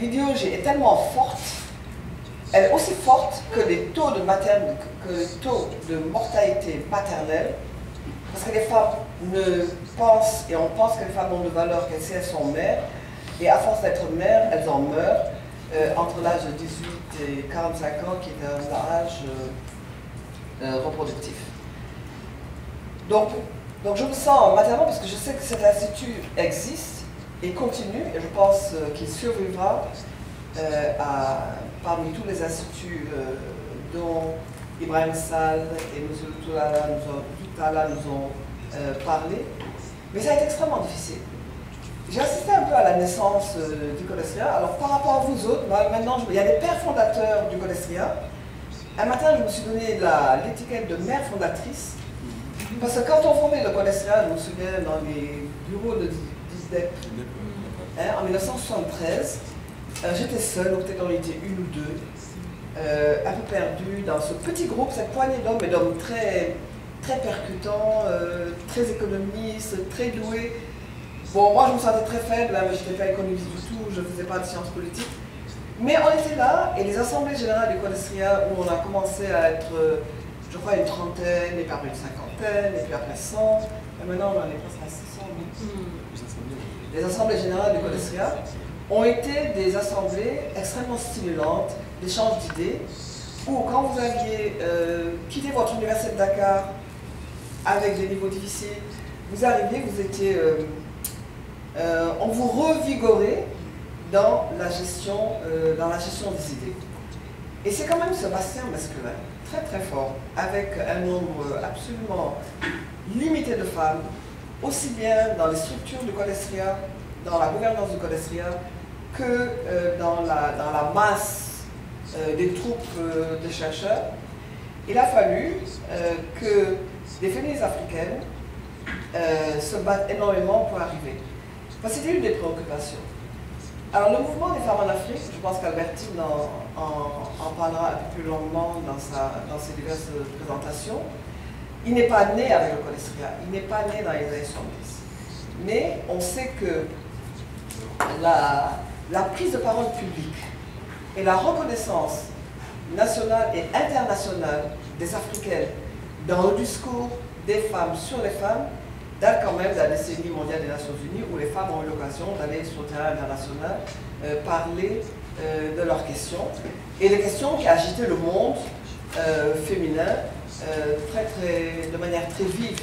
l'idéologie est tellement forte, elle est aussi forte que les taux de mortalité maternelle, parce que les femmes ne pensent, et on pense que les femmes ont de valeur que si elles sont mères, et à force d'être mères, elles en meurent entre l'âge de 18 et 45 ans, qui est un âge reproductif. Donc je me sens maternelle parce que je sais que cet institut existe et continue, et je pense qu'il survivra parmi tous les instituts dont Ibrahim Sall et M. Toutala nous ont parlé. Mais ça a été extrêmement difficile. J'ai assisté un peu à la naissance du Codesria. Alors par rapport à vous autres, maintenant il y a des pères fondateurs du Codesria. Un matin, je me suis donné l'étiquette de mère fondatrice. Parce que quand on fondait le Codesria, je me souviens dans les bureaux de DISDEP, en 1973, j'étais seule, ou peut-être on était une ou deux, un peu perdue dans ce petit groupe, cette poignée d'hommes, et d'hommes très, très percutants, très économistes, très doués. Bon, moi je me sentais très faible, mais je n'étais pas économiste du tout, je ne faisais pas de sciences politiques. Mais on était là, et les assemblées générales du Codesria, où on a commencé à être, je crois, une trentaine, et puis après une cinquantaine, et puis après 100, et maintenant on en est presque à 600. Les assemblées générales du Codesria ont été des assemblées extrêmement stimulantes, d'échanges d'idées, où quand vous aviez quitté votre université de Dakar avec des niveaux difficiles, vous arriviez, vous étiez, on vous revigorait dans la gestion des idées. Et c'est quand même ce bastion masculin, très très fort, avec un nombre absolument limité de femmes, aussi bien dans les structures du Codesria, dans la gouvernance du Codesria, que dans la masse des troupes de chercheurs. Il a fallu que les féministes africaines se battent énormément pour arriver. Parce que c'était une des préoccupations. Alors le mouvement des femmes en Afrique, je pense qu'Albertine en parlera un peu plus longuement dans ses diverses présentations, il n'est pas né avec le Codesria, il n'est pas né dans les années 70. Mais on sait que la prise de parole publique et la reconnaissance nationale et internationale des Africaines dans le discours des femmes sur les femmes date quand même de la décennie mondiale des Nations Unies, où les femmes ont eu l'occasion d'aller sur le terrain international parler de leurs questions, et les questions qui agitaient le monde féminin de manière très vive.